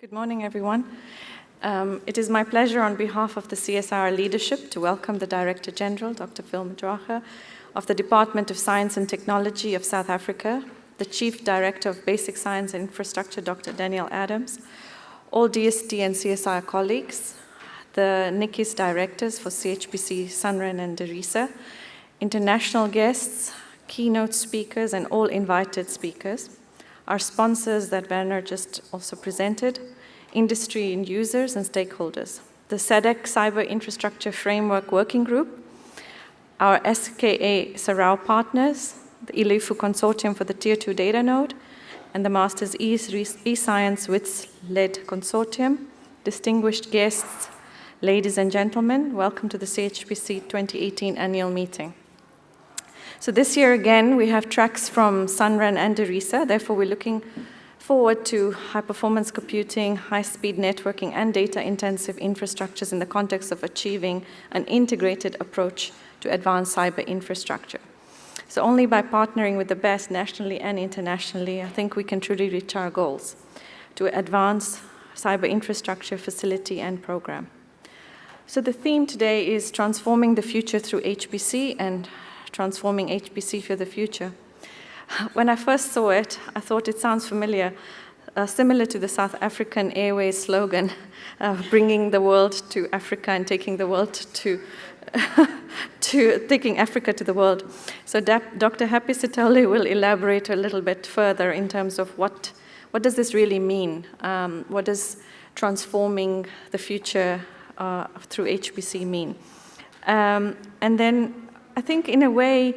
Good morning, everyone. It is my pleasure on behalf of the CSIR leadership to welcome the Director General, Dr. Phil Mdracha, of the Department of Science and Technology of South Africa, the Chief Director of Basic Science and Infrastructure, Dr. Daniel Adams, all DST and CSIR colleagues, the NICI's directors for CHPC, Sunren and Derisa, international guests, keynote speakers, and all invited speakers, our sponsors that Werner just also presented, industry and users and stakeholders, the SADC Cyber Infrastructure Framework Working Group, our SKA Sarau partners, the ILIFU Consortium for the Tier 2 Data Node, and the Masters eScience WITS-led consortium, distinguished guests, ladies and gentlemen, welcome to the CHPC 2018 annual meeting. So this year again, we have tracks from Sunren and Derisa, therefore we're looking forward to high-performance computing, high-speed networking, and data-intensive infrastructures in the context of achieving an integrated approach to advanced cyber infrastructure. So only by partnering with the best nationally and internationally, I think we can truly reach our goals to advance cyber infrastructure, facility, and program. So the theme today is transforming the future through HPC and transforming HPC for the future. When I first saw it, I thought it sounds familiar, similar to the South African Airways slogan, bringing the world to Africa and taking the world to taking Africa to the world. So Dr. Happy Sitole will elaborate a little bit further in terms of what does this really mean? What does transforming the future through HPC mean? And then I think in a way,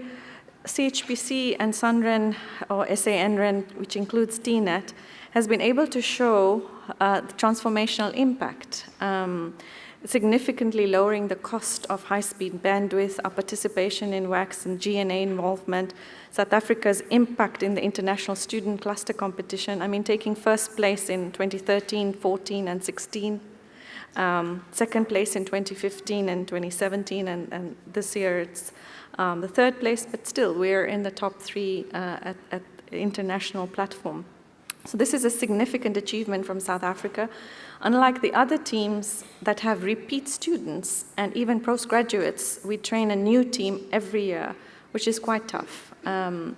CHPC and Sunren, or SANREN, which includes TNET, has been able to show the transformational impact, significantly lowering the cost of high-speed bandwidth, our participation in WACS and GNA involvement, South Africa's impact in the international student cluster competition, I mean, taking first place in 2013, 14, and 16, second place in 2015 and 2017, and this year it's the third place, but still we're in the top three at the international platform. So this is a significant achievement from South Africa. Unlike the other teams that have repeat students and even postgraduates, we train a new team every year, which is quite tough. And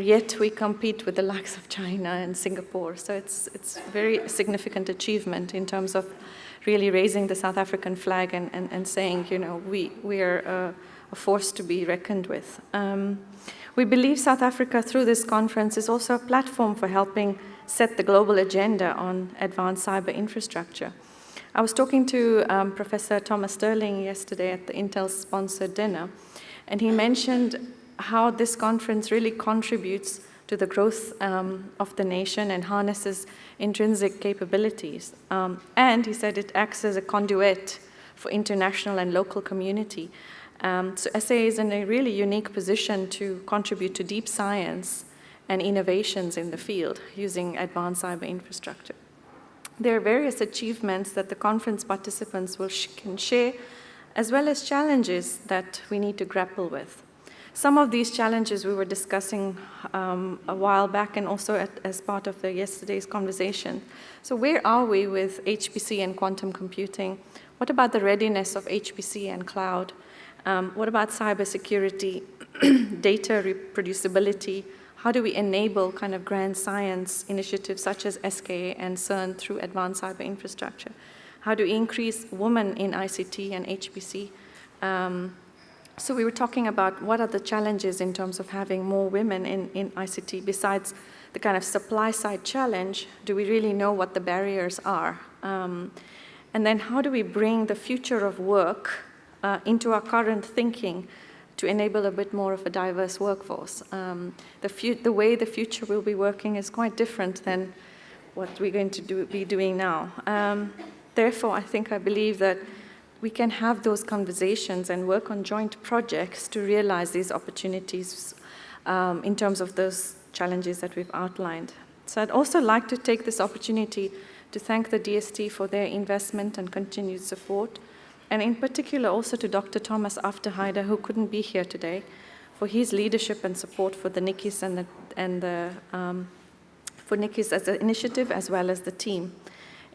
yet we compete with the likes of China and Singapore. So it's a very significant achievement in terms of really raising the South African flag and saying, you know, we are a force to be reckoned with. We believe South Africa, through this conference, is also a platform for helping set the global agenda on advanced cyber infrastructure. I was talking to Professor Thomas Sterling yesterday at the Intel-sponsored dinner, and he mentioned how this conference really contributes to the growth of the nation and harnesses intrinsic capabilities. And he said it acts as a conduit for international and local community. So SA is in a really unique position to contribute to deep science and innovations in the field using advanced cyber infrastructure. There are various achievements that the conference participants can share, as well as challenges that we need to grapple with. Some of these challenges we were discussing a while back and also as part of yesterday's conversation. So where are we with HPC and quantum computing? What about the readiness of HPC and cloud? What about cybersecurity, data reproducibility? How do we enable kind of grand science initiatives such as SKA and CERN through advanced cyber infrastructure? How do we increase women in ICT and HPC? So we were talking about what are the challenges in terms of having more women in ICT besides the kind of supply side challenge. Do we really know what the barriers are? And then how do we bring the future of work into our current thinking to enable a bit more of a diverse workforce? The way the future will be working is quite different than what we're going to be doing now. Therefore, I believe that we can have those conversations and work on joint projects to realize these opportunities in terms of those challenges that we've outlined. So I'd also like to take this opportunity to thank the DST for their investment and continued support, and in particular also to Dr. Thomas Afterheider, who couldn't be here today, for his leadership and support for the NICI's for NICI's as an initiative as well as the team.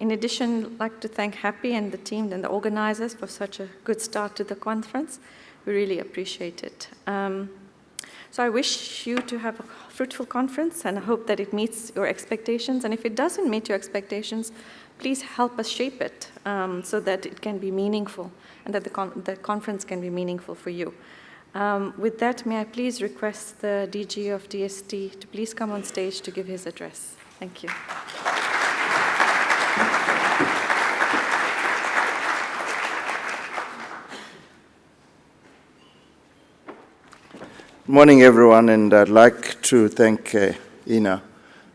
In addition, I'd like to thank Happy and the team and the organizers for such a good start to the conference. We really appreciate it. So I wish you to have a fruitful conference, and I hope that it meets your expectations. And if it doesn't meet your expectations, please help us shape it so that it can be meaningful and that the conference can be meaningful for you. With that, may I please request the DG of DST to please come on stage to give his address. Thank you. Good morning, everyone, and I'd like to thank Hina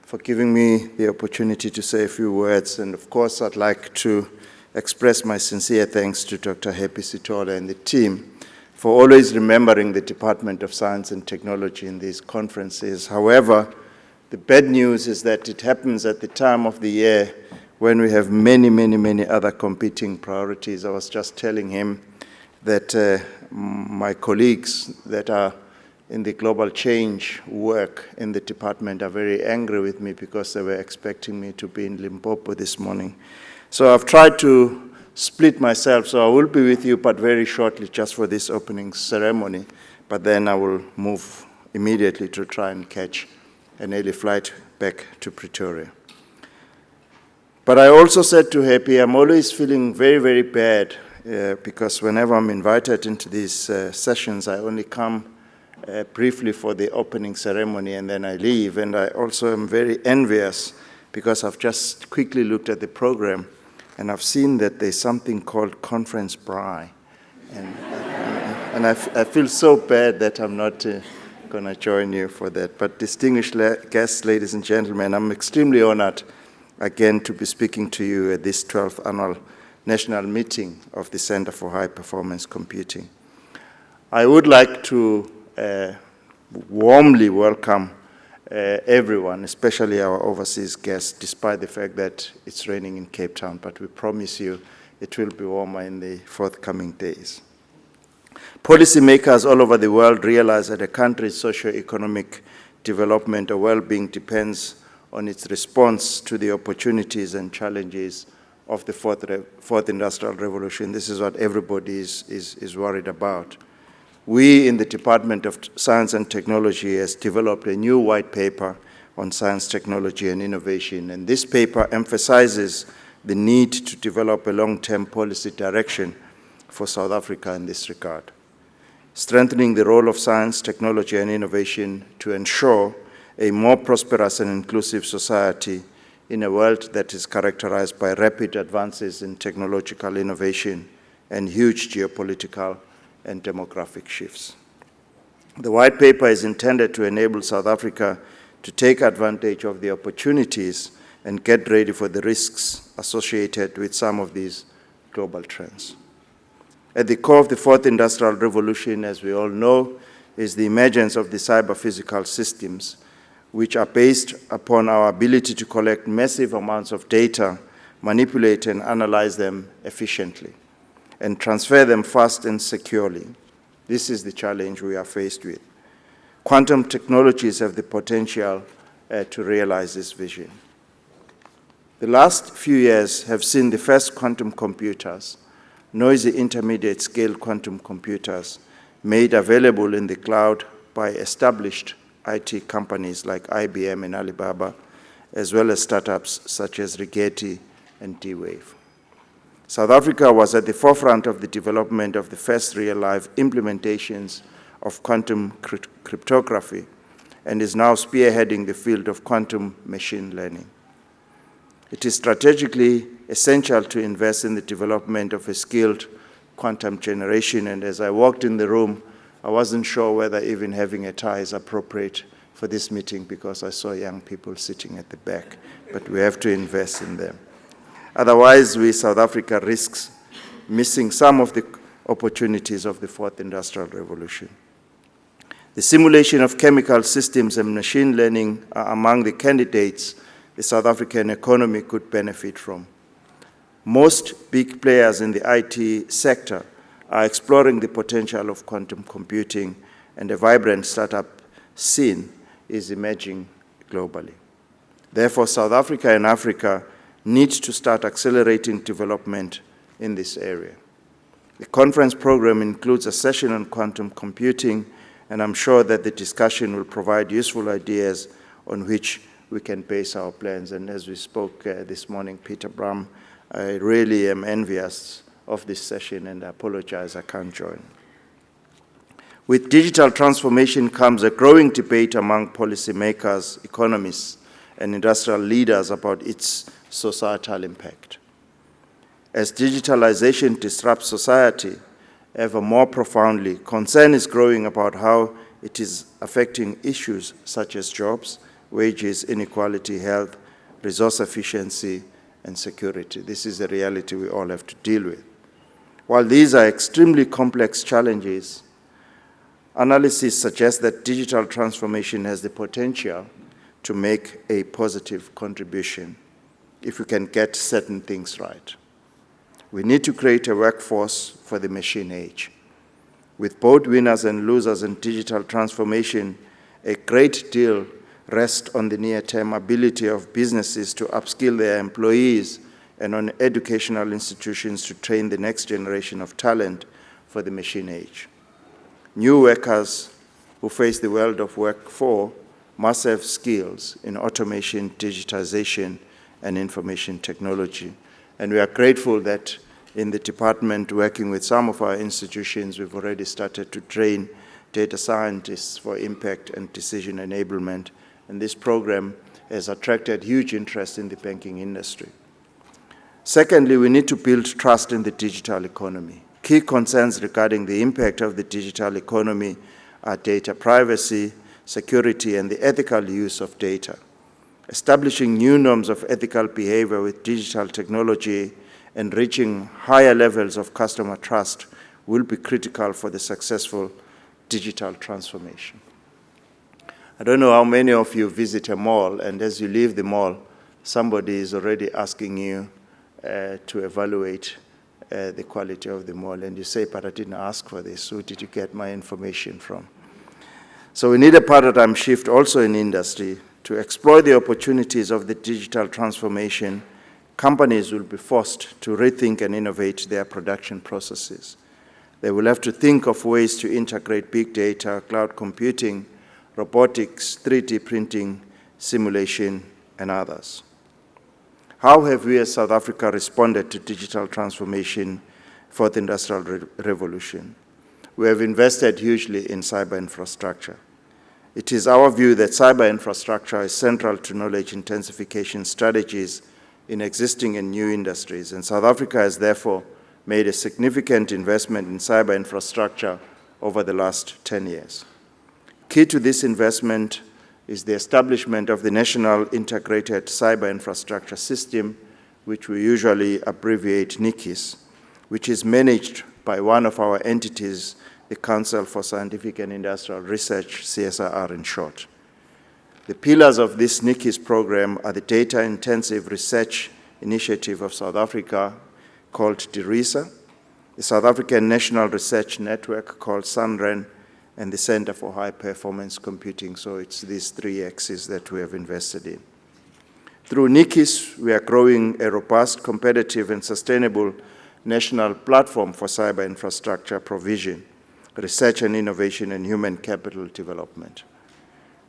for giving me the opportunity to say a few words. And of course, I'd like to express my sincere thanks to Dr. Happy Sithole and the team for always remembering the Department of Science and Technology in these conferences. However, the bad news is that it happens at the time of the year when we have many, many, many other competing priorities. I was just telling him that my colleagues that are in the global change work in the department are very angry with me because they were expecting me to be in Limpopo this morning. So I've tried to split myself, so I will be with you, but very shortly, just for this opening ceremony. But then I will move immediately to try and catch an early flight back to Pretoria. But I also said to Happy, I'm always feeling very, very bad because whenever I'm invited into these sessions, I only come briefly for the opening ceremony and then I leave. And I also am very envious because I've just quickly looked at the program and I've seen that there's something called Conference Braai. And I feel so bad that I'm not going to join you for that. But distinguished guests, ladies and gentlemen, I'm extremely honored again to be speaking to you at this 12th annual national meeting of the Center for High Performance Computing. I would like to warmly welcome everyone, especially our overseas guests, despite the fact that it's raining in Cape Town, but we promise you it will be warmer in the forthcoming days. Policymakers all over the world realize that a country's socio-economic development or well-being depends on its response to the opportunities and challenges of the fourth industrial revolution. This is what everybody is worried about. We in the Department of Science and Technology has developed a new white paper on science, technology, and innovation. And this paper emphasizes the need to develop a long-term policy direction for South Africa in this regard, strengthening the role of science, technology, and innovation to ensure a more prosperous and inclusive society in a world that is characterized by rapid advances in technological innovation and huge geopolitical and demographic shifts. The white paper is intended to enable South Africa to take advantage of the opportunities and get ready for the risks associated with some of these global trends. At the core of the fourth industrial revolution, as we all know, is the emergence of the cyber-physical systems, which are based upon our ability to collect massive amounts of data, manipulate and analyze them efficiently, and transfer them fast and securely. This is the challenge we are faced with. Quantum technologies have the potential to realize this vision. The last few years have seen the first quantum computers, noisy intermediate-scale quantum computers, made available in the cloud by established IT companies like IBM and Alibaba, as well as startups such as Rigetti and D-Wave. South Africa was at the forefront of the development of the first real-life implementations of quantum cryptography and is now spearheading the field of quantum machine learning. It is strategically essential to invest in the development of a skilled quantum generation, and as I walked in the room, I wasn't sure whether even having a tie is appropriate for this meeting because I saw young people sitting at the back, but we have to invest in them. Otherwise, we, South Africa, risks missing some of the opportunities of the fourth industrial revolution. The simulation of chemical systems and machine learning are among the candidates the South African economy could benefit from. Most big players in the IT sector are exploring the potential of quantum computing, and a vibrant startup scene is emerging globally. Therefore, South Africa and Africa need to start accelerating development in this area. The conference program includes a session on quantum computing, and I'm sure that the discussion will provide useful ideas on which we can base our plans. And as we spoke this morning, Peter Bram, I really am envious of this session, and I apologize I can't join. With digital transformation comes a growing debate among policymakers, economists, and industrial leaders about its societal impact. As digitalization disrupts society ever more profoundly, concern is growing about how it is affecting issues such as jobs, wages, inequality, health, resource efficiency, and security. This is a reality we all have to deal with. While these are extremely complex challenges, analysis suggests that digital transformation has the potential to make a positive contribution if we can get certain things right. We need to create a workforce for the machine age. With both winners and losers in digital transformation, a great deal rests on the near-term ability of businesses to upskill their employees and on educational institutions to train the next generation of talent for the machine age. New workers who face the world of work must have skills in automation, digitization, and information technology. And we are grateful that in the department, working with some of our institutions, we've already started to train data scientists for impact and decision enablement. And this program has attracted huge interest in the banking industry. Secondly, we need to build trust in the digital economy. Key concerns regarding the impact of the digital economy are data privacy, security, and the ethical use of data. Establishing new norms of ethical behavior with digital technology and reaching higher levels of customer trust will be critical for the successful digital transformation. I don't know how many of you visit a mall, and as you leave the mall, somebody is already asking you to evaluate the quality of the mall, and you say, but I didn't ask for this, who did you get my information from? So we need a paradigm shift also in industry. To explore the opportunities of the digital transformation, companies will be forced to rethink and innovate their production processes. They will have to think of ways to integrate big data, cloud computing, robotics, 3D printing, simulation, and others. How have we as South Africa responded to digital transformation for the Industrial Revolution? We have invested hugely in cyber infrastructure. It is our view that cyber infrastructure is central to knowledge intensification strategies in existing and new industries, and South Africa has therefore made a significant investment in cyber infrastructure over the last 10 years. Key to this investment is the establishment of the National Integrated Cyber Infrastructure System, which we usually abbreviate NICIS, which is managed by one of our entities, the Council for Scientific and Industrial Research, CSIR in short. The pillars of this NICIS program are the Data-Intensive Research Initiative of South Africa, called DIRISA, the South African National Research Network, called SANREN, and the Center for High Performance Computing. So it's these three axes that we have invested in. Through NICIS, we are growing a robust, competitive, and sustainable national platform for cyber infrastructure provision, research and innovation, and human capital development.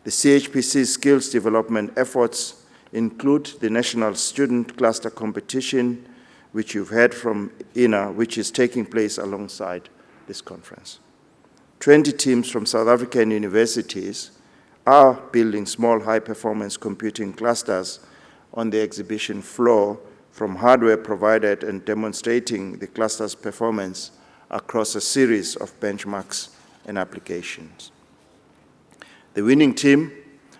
The CHPC skills development efforts include the National Student Cluster Competition, which you've heard from Hina, which is taking place alongside this conference. 20 teams from South African universities are building small high-performance computing clusters on the exhibition floor from hardware provided and demonstrating the cluster's performance across a series of benchmarks and applications. The winning team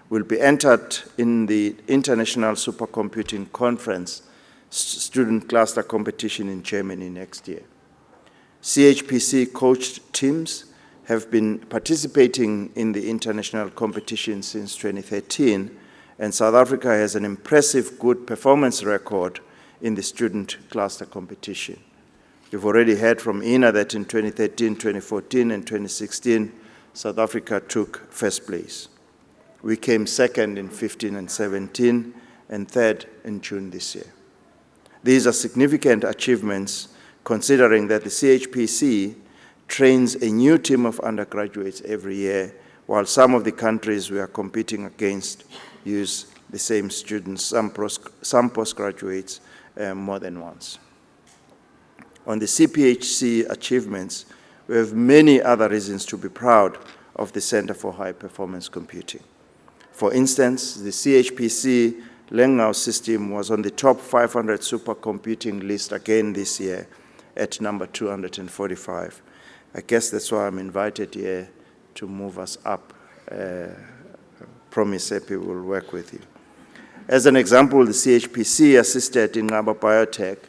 will be entered in the International Supercomputing Conference Student Cluster Competition in Germany next year. CHPC coached teams have been participating in the international competition since 2013, and South Africa has an impressive good performance record in the student cluster competition. You've already heard from Hina that in 2013, 2014, and 2016, South Africa took first place. We came second in 15 and 17, and third in June this year. These are significant achievements considering that the CHPC trains a new team of undergraduates every year, while some of the countries we are competing against use the same students, some postgraduates, more than once. On the CPHC achievements, we have many other reasons to be proud of the Center for High Performance Computing. For instance, the CHPC Lengao system was on the top 500 supercomputing list again this year at number 245. I guess that's why I'm invited here to move us up. Promise Epi will work with you. As an example, the CHPC assisted in Ngaba Biotech,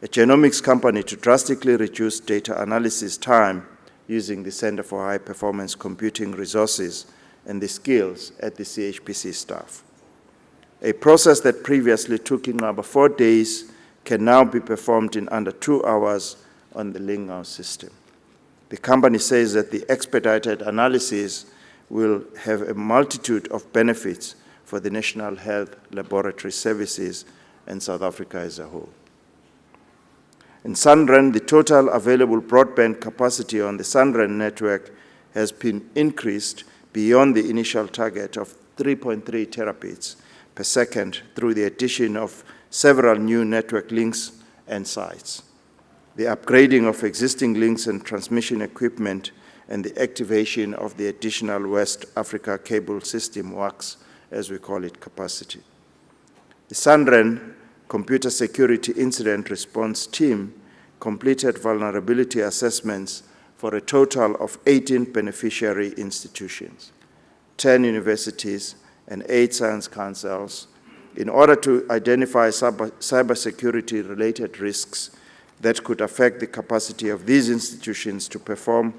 a genomics company, to drastically reduce data analysis time using the Center for High Performance Computing resources and the skills at the CHPC staff. A process that previously took in about 4 days can now be performed in under 2 hours on the Lingao system. The company says that the expedited analysis will have a multitude of benefits for the National Health Laboratory Services and South Africa as a whole. In Sunrun, the total available broadband capacity on the Sunrun network has been increased beyond the initial target of 3.3 terabits per second through the addition of several new network links and sites, the upgrading of existing links and transmission equipment, and the activation of the additional West Africa cable system WACS, as we call it, capacity. The Sunrun Computer Security Incident Response Team completed vulnerability assessments for a total of 18 beneficiary institutions, 10 universities, and 8 science councils in order to identify cybersecurity-related risks that could affect the capacity of these institutions to perform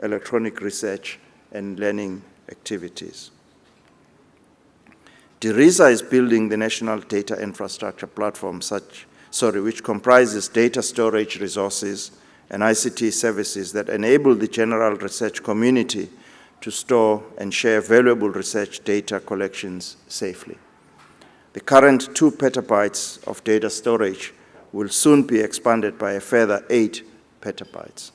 electronic research and learning activities. DIRISA is building the National Data Infrastructure Platform, which comprises data storage resources and ICT services that enable the general research community to store and share valuable research data collections safely. The current 2 petabytes of data storage will soon be expanded by a further 8 petabytes.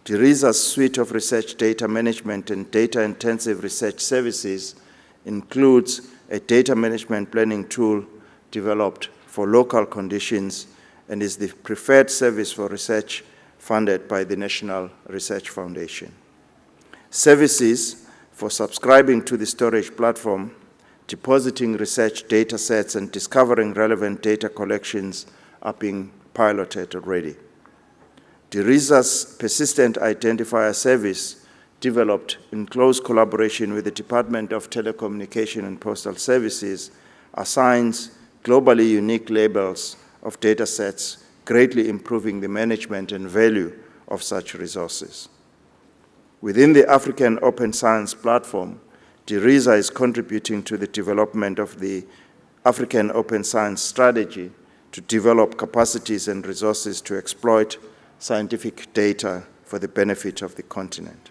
DIRISA's suite of research data management and data-intensive research services includes a data management planning tool developed for local conditions and is the preferred service for research funded by the National Research Foundation. Services for subscribing to the storage platform, depositing research data sets, and discovering relevant data collections are being piloted already. DIRISA's persistent identifier service, developed in close collaboration with the Department of Telecommunication and Postal Services, assigns globally unique labels of data sets, greatly improving the management and value of such resources. Within the African Open Science Platform, DIRISA is contributing to the development of the African Open Science Strategy to develop capacities and resources to exploit scientific data for the benefit of the continent.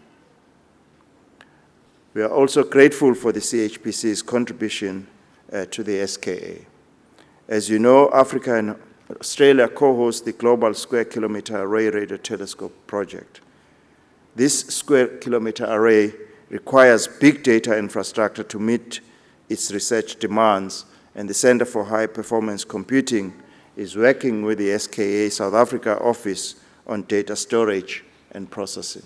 We are also grateful for the CHPC's contribution to the SKA. As you know, Africa and Australia co-host the Global Square Kilometre Array Radio Telescope project. This square kilometre array requires big data infrastructure to meet its research demands, and the Center for High Performance Computing is working with the SKA South Africa office on data storage and processing.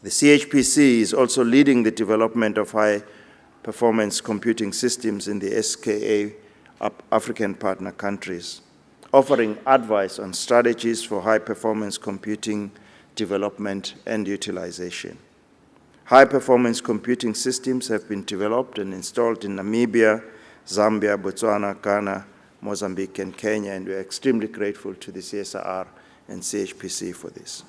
The CHPC is also leading the development of high-performance computing systems in the SKA African partner countries, offering advice on strategies for high-performance computing development and utilization. High-performance computing systems have been developed and installed in Namibia, Zambia, Botswana, Ghana, Mozambique, and Kenya, and we're extremely grateful to the CSIR and CHPC for this.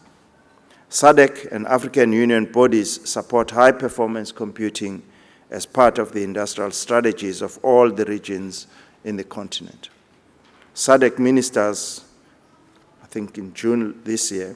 SADC and African Union bodies support high-performance computing as part of the industrial strategies of all the regions in the continent. SADC ministers, I think in June this year,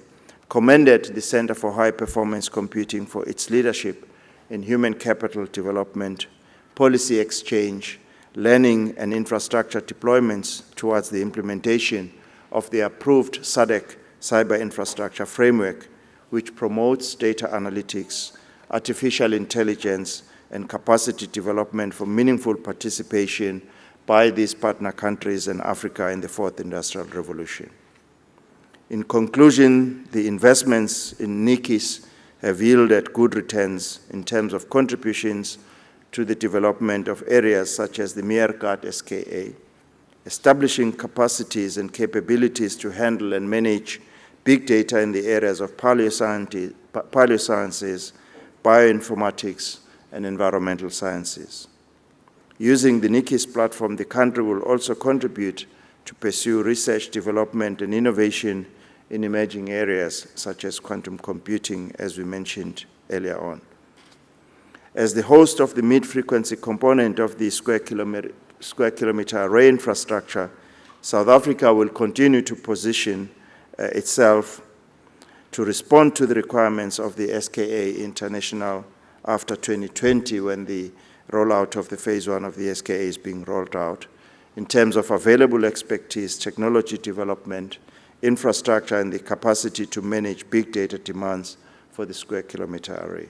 commended the Center for High Performance Computing for its leadership in human capital development, policy exchange, learning and infrastructure deployments towards the implementation of the approved SADC cyber infrastructure framework, which promotes data analytics, artificial intelligence, and capacity development for meaningful participation by these partner countries and Africa in the fourth industrial revolution. In conclusion, the investments in NICIS have yielded good returns in terms of contributions to the development of areas such as the Meerkat SKA, establishing capacities and capabilities to handle and manage big data in the areas of paleosciences, bioinformatics, and environmental sciences. Using the NICIS platform, the country will also contribute to pursue research, development, and innovation in emerging areas such as quantum computing, as we mentioned earlier on. As the host of the mid-frequency component of the square kilometer array infrastructure, South Africa will continue to position itself to respond to the requirements of the SKA International after 2020, when the rollout of the phase 1 of the SKA is being rolled out, in terms of available expertise, technology development, infrastructure, and the capacity to manage big data demands for the square kilometer array.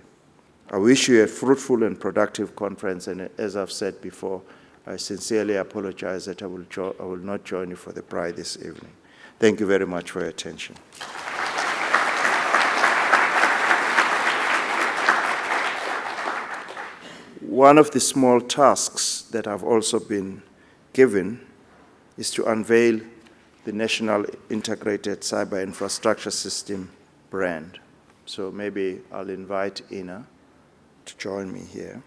I wish you a fruitful and productive conference, and as I've said before, I sincerely apologize that I will not join you for the pride this evening. Thank you very much for your attention. One of the small tasks that I've also been given is to unveil the National Integrated Cyber Infrastructure System brand. So maybe I'll invite Hina to join me here.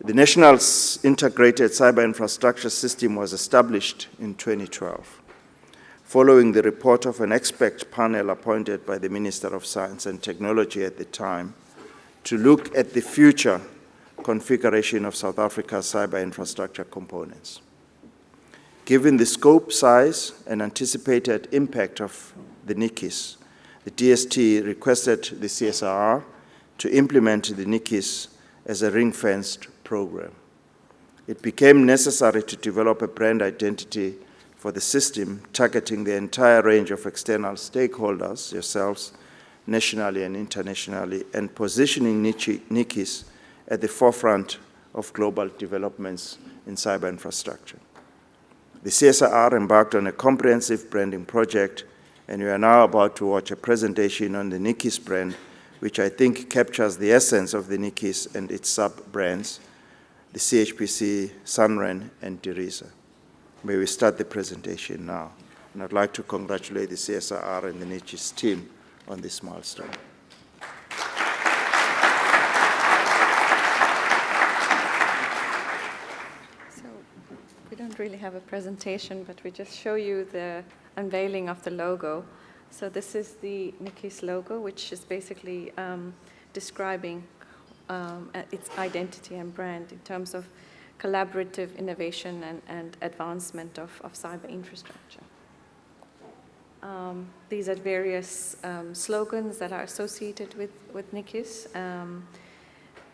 The National Integrated Cyber Infrastructure System was established in 2012, following the report of an expert panel appointed by the Minister of Science and Technology at the time to look at the future configuration of South Africa's cyber infrastructure components. Given the scope, size, and anticipated impact of the NICIS, the DST requested the CSIR to implement the NICIS as a ring-fenced program. It became necessary to develop a brand identity for the system, targeting the entire range of external stakeholders, yourselves, nationally and internationally, and positioning NICIS at the forefront of global developments in cyber infrastructure. The CSIR embarked on a comprehensive branding project, and we are now about to watch a presentation on the NICIS brand, which I think captures the essence of the NICIS and its sub-brands, the CHPC, Sunren, and Teresa. May we start the presentation now. And I'd like to congratulate the CSIR and the NICIS team on this milestone. So we don't really have a presentation, but we just show you the unveiling of the logo. So this is the NICIS logo, which is basically describing its identity and brand in terms of collaborative innovation and advancement of cyber infrastructure. These are various slogans that are associated with NICIS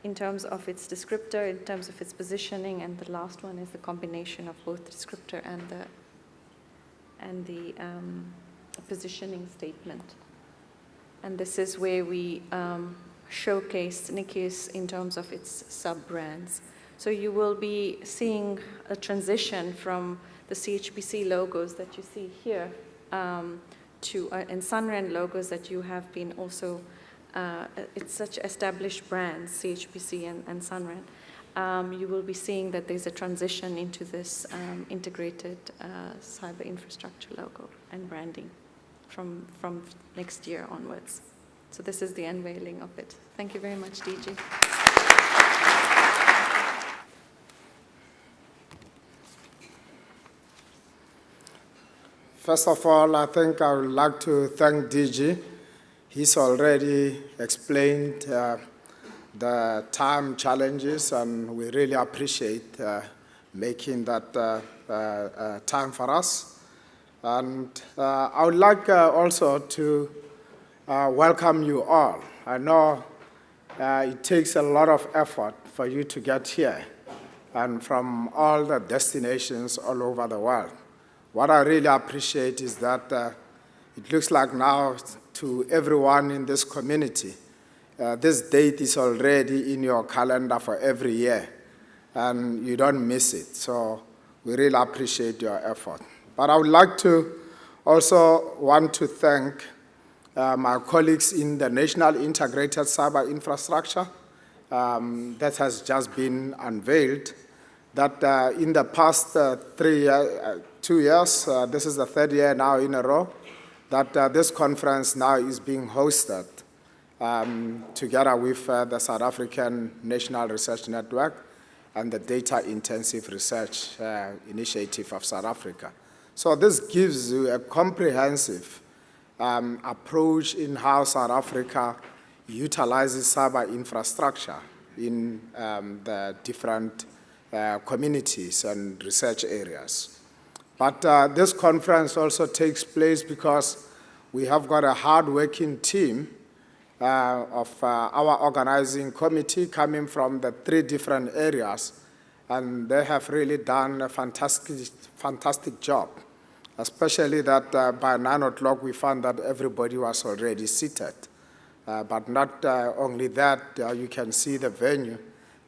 in terms of its descriptor, in terms of its positioning, and the last one is the combination of both the descriptor and the positioning statement. And this is where we showcase NICIS in terms of its sub-brands. So you will be seeing a transition from the CHPC logos that you see here to and Sunren logos that you have been also, it's such established brands, CHPC and Sunren. You will be seeing that there's a transition into this integrated cyber infrastructure logo and branding from next year onwards. So this is the unveiling of it. Thank you very much, DG. First of all, I think I would like to thank DG. He's already explained the time challenges, and we really appreciate making that time for us. And I would like also to welcome you all. I know it takes a lot of effort for you to get here. and from all the destinations all over the world. What I really appreciate is that it looks like now to everyone in this community, this date is already in your calendar for every year, and you don't miss it. So we really appreciate your effort. But I would like to also want to thank my colleagues in the National Integrated Cyber Infrastructure that has just been unveiled, that in the past 2 years, this is the third year now in a row, that this conference now is being hosted together with the South African National Research Network and the Data Intensive Research Initiative of South Africa. So this gives you a comprehensive approach in how South Africa utilizes cyber infrastructure in the different communities and research areas. But this conference also takes place because we have got a hard-working team of our organizing committee coming from the 3 different areas, and they have really done a fantastic job, especially that by 9 o'clock we found that everybody was already seated. But not only that, you can see the venue.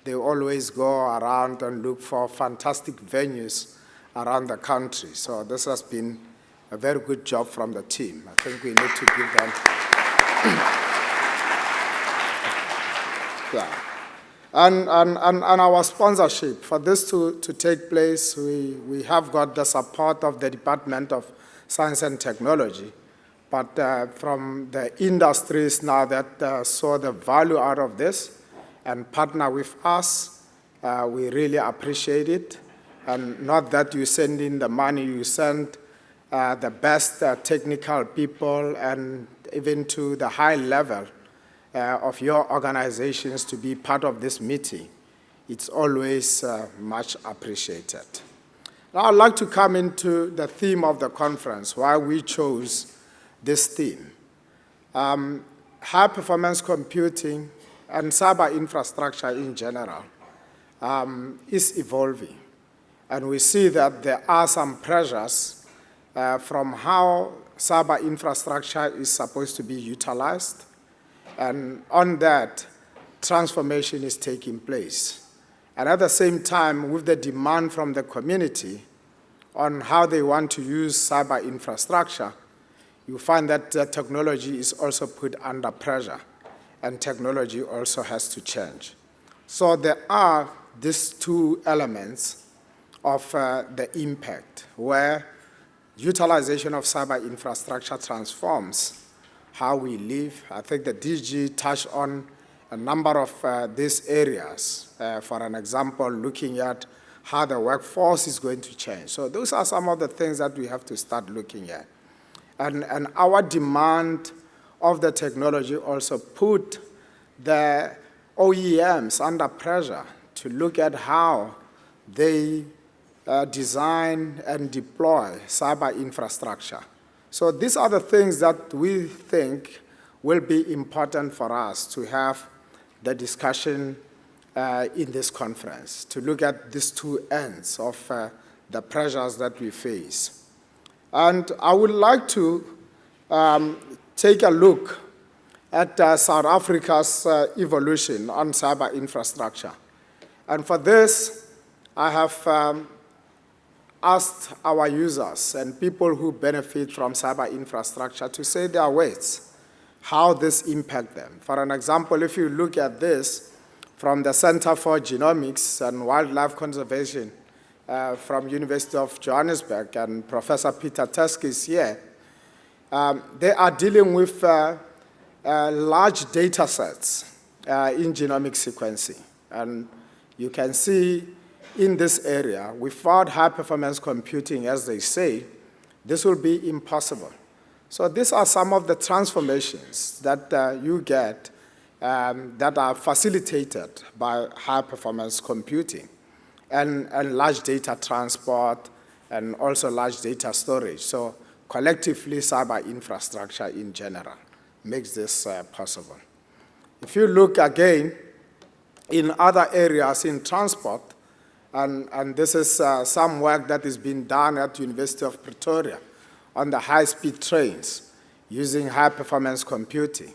They always go around and look for fantastic venues around the country. So this has been a very good job from the team. I think we need to give them. Yeah. And our sponsorship, for this to take place, we have got the support of the Department of Science and Technology, but from the industries now that saw the value out of this and partner with us, we really appreciate it. And not that you send in the money, you send the best technical people and even to the high level of your organizations to be part of this meeting. It's always much appreciated. Now I'd like to come into the theme of the conference, why we chose this theme. High-performance computing and cyber infrastructure in general is evolving. And we see that there are some pressures from how cyber infrastructure is supposed to be utilized. And on that, transformation is taking place. And at the same time, with the demand from the community on how they want to use cyber infrastructure, you find that technology is also put under pressure, and technology also has to change. So there are these 2 elements of the impact, where utilization of cyber infrastructure transforms how we live. I think the DG touched on a number of these areas. For an example, looking at how the workforce is going to change. So those are some of the things that we have to start looking at. And our demand of the technology also put the OEMs under pressure to look at how they design and deploy cyber infrastructure. So these are the things that we think will be important for us to have the discussion in this conference, to look at these 2 ends of the pressures that we face. And I would like to take a look at South Africa's evolution on cyber infrastructure. And for this, I have asked our users and people who benefit from cyber infrastructure to say their words, how this impacts them. For an example, if you look at this from the Center for Genomics and Wildlife Conservation from University of Johannesburg, and Professor Peter Tusk is here, they are dealing with large data sets in genomic sequencing. And you can see in this area, without high-performance computing, as they say, this will be impossible. So these are some of the transformations that you get that are facilitated by high-performance computing and large data transport and also large data storage. So collectively, cyber infrastructure in general makes this possible. If you look again in other areas in transport, And this is some work that is being done at the University of Pretoria on the high-speed trains using high-performance computing.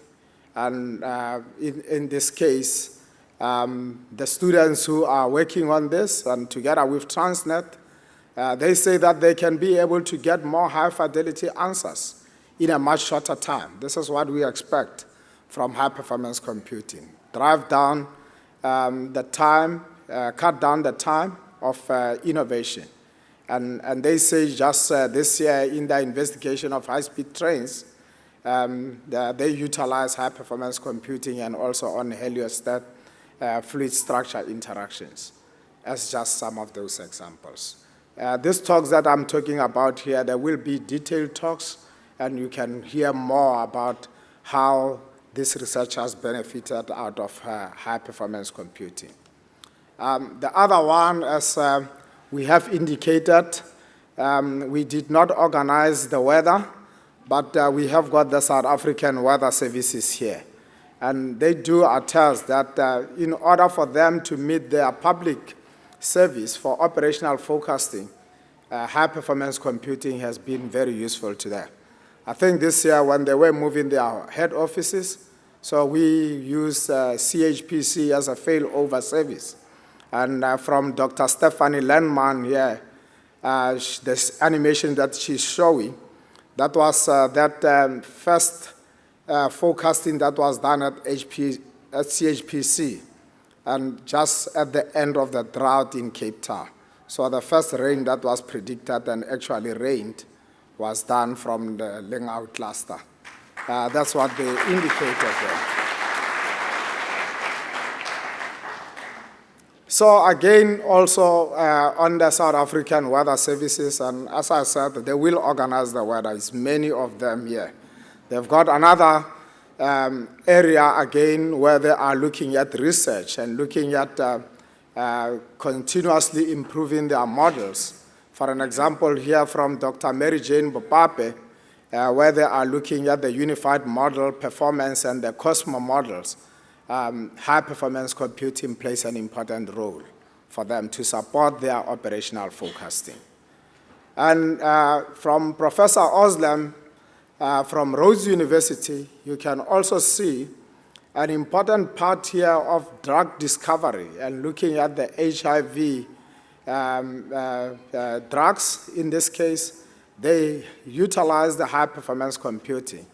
And in this case, the students who are working on this, and together with Transnet, they say that they can be able to get more high-fidelity answers in a much shorter time. This is what we expect from high-performance computing. Drive down the time, cut down the time of innovation. And they say just this year in the investigation of high-speed trains, they utilize high-performance computing and also on heliostat fluid structure interactions as just some of those examples. These talks that I'm talking about here, there will be detailed talks, and you can hear more about how this research has benefited out of high-performance computing. The other one, as we have indicated, we did not organize the weather, but we have got the South African Weather Services here. And they do attest that in order for them to meet their public service for operational forecasting, high-performance computing has been very useful to them. I think this year when they were moving their head offices, so we used CHPC as a failover service. And from Dr. Stephanie Landman here, this animation that she's showing, that was that first forecasting that was done at CHPC, and just at the end of the drought in Cape Town. So the first rain that was predicted and actually rained was done from the Lengau cluster. That's what they indicated there. So again, also on the South African Weather Services, and as I said, they will organize the weather. It's many of them here. They've got another area again where they are looking at research and looking at continuously improving their models. For an example here from Dr. Mary Jane Bopape, where they are looking at the unified model performance and the Cosmo models. High-performance computing plays an important role for them to support their operational forecasting. And from Professor Oslem from Rhodes University, you can also see an important part here of drug discovery and looking at the HIV drugs. In this case, they utilize the high-performance computing.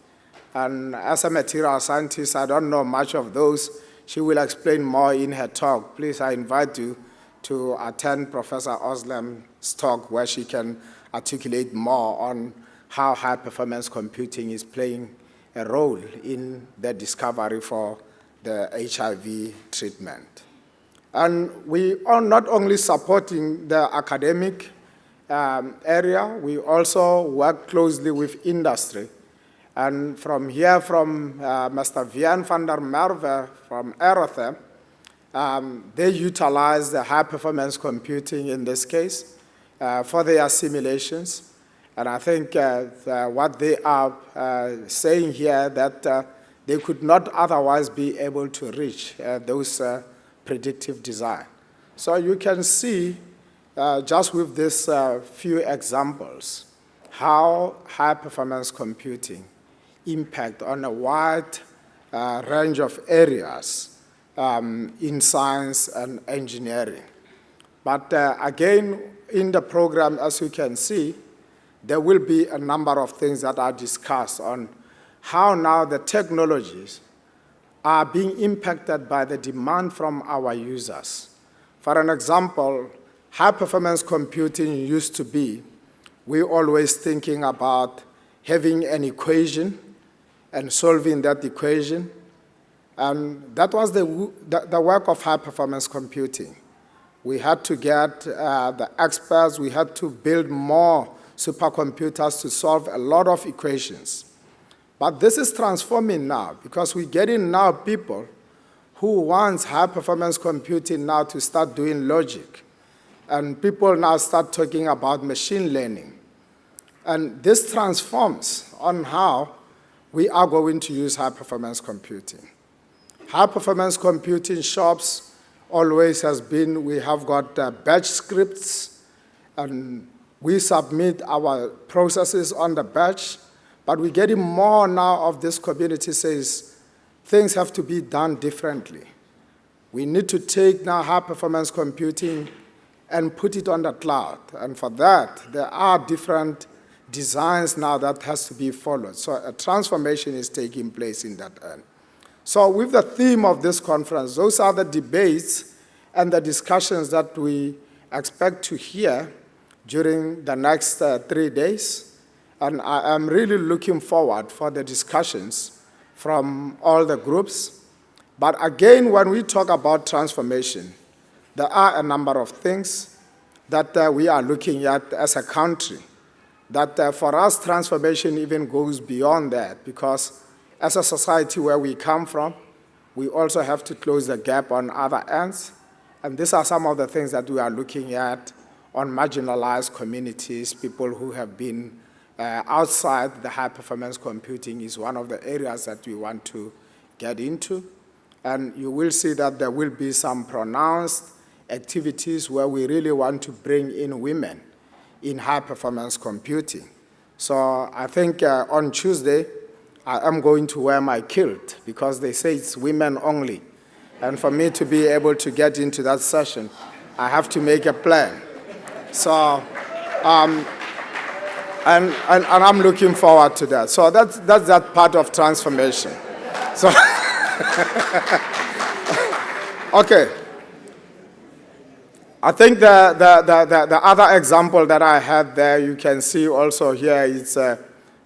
And as a material scientist, I don't know much of those. She will explain more in her talk. Please, I invite you to attend Professor Oslem's talk where she can articulate more on how high-performance computing is playing a role in the discovery for the HIV treatment. And we are not only supporting the academic area, we also work closely with industry. And from here, from Mr. Vian van der Merwe from Aerotherm, they utilize the high-performance computing in this case for their simulations. And I think what they are saying here that they could not otherwise be able to reach those predictive design. So you can see just with these few examples how high-performance computing impact on a wide range of areas in science and engineering. But again, in the program, as you can see, there will be a number of things that are discussed on how now the technologies are being impacted by the demand from our users. For an example, high-performance computing used to be, we always thinking about having an equation and solving that equation. And that was the work of high-performance computing. We had to get the experts, we had to build more supercomputers to solve a lot of equations. But this is transforming now because we're getting now people who want high-performance computing now to start doing logic. And people now start talking about machine learning. And this transforms on how we are going to use high-performance computing. High-performance computing shops always has been we have got batch scripts, and we submit our processes on the batch, but we're getting more now of this community says things have to be done differently. We need to take now high-performance computing and put it on the cloud. And for that, there are different designs now that has to be followed. So a transformation is taking place in that end. So with the theme of this conference, those are the debates and the discussions that we expect to hear during the next 3 days. And I am really looking forward for the discussions from all the groups. But again, when we talk about transformation, there are a number of things that we are looking at as a country, that for us, transformation even goes beyond that, because as a society where we come from, we also have to close the gap on other ends. And these are some of the things that we are looking at on marginalized communities, people who have been outside the high-performance computing is one of the areas that we want to get into. And you will see that there will be some pronounced activities where we really want to bring in women in high-performance computing. So I think on Tuesday, I am going to wear my kilt because they say it's women only. And for me to be able to get into that session, I have to make a plan. So, and I'm looking forward to that. So that's that part of transformation. So, okay. I think the other example that I had there, you can see also here, is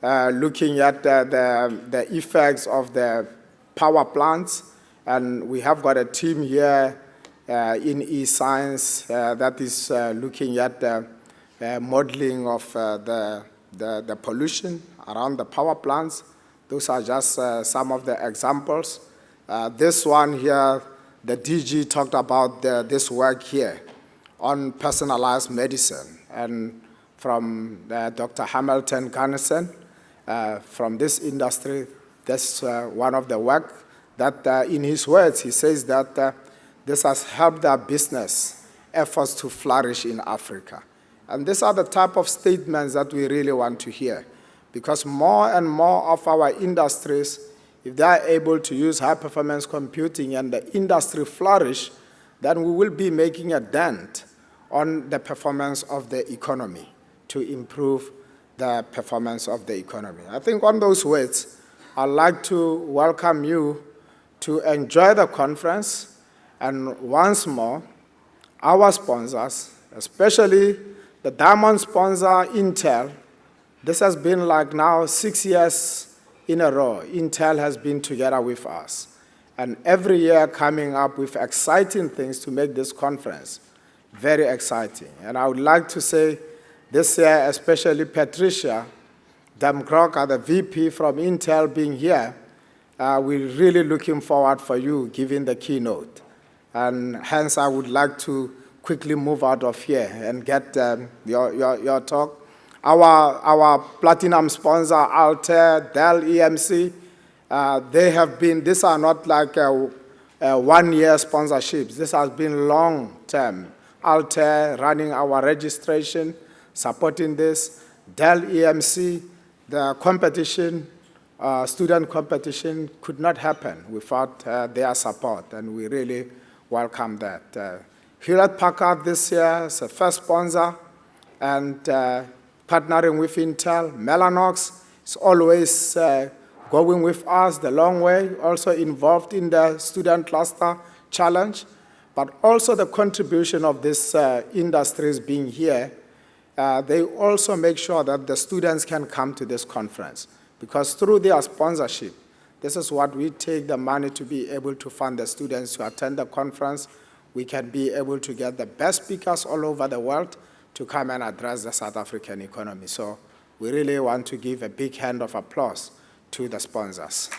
looking at the effects of the power plants. And we have got a team here in eScience that is looking at the modeling of the pollution around the power plants. Those are just some of the examples. This one here, the DG talked about this work here on personalized medicine. And from Dr. Hamilton Gunnison, from this industry, that's one of the work that, in his words, he says that this has helped our business efforts to flourish in Africa. And these are the type of statements that we really want to hear, because more and more of our industries, if they are able to use high-performance computing and the industry flourish, then we will be making a dent on the performance of the economy to improve the performance of the economy. I think on those words, I'd like to welcome you to enjoy the conference, and once more, our sponsors, especially the diamond sponsor, Intel. This has been like now 6 years in a row. Intel has been together with us, and every year coming up with exciting things to make this conference very exciting. And I would like to say this year, especially Patricia Damkroka, the VP from Intel, being here, we're really looking forward for you giving the keynote. And hence, I would like to quickly move out of here and get your talk. Our platinum sponsor, Altair, Dell EMC, they have been, these are not like one-year sponsorships. This has been long-term. Altair running our registration, supporting this. Dell EMC, the competition, student competition could not happen without their support, and we really welcome that. Hewlett-Packard this year is the first sponsor, and partnering with Intel. Mellanox is always going with us the long way, also involved in the Student Cluster Challenge, but also the contribution of these industries being here. They also make sure that the students can come to this conference, because through their sponsorship, this is what we take the money to be able to fund the students to attend the conference. We can be able to get the best speakers all over the world to come and address the South African economy. So we really want to give a big hand of applause to the sponsors.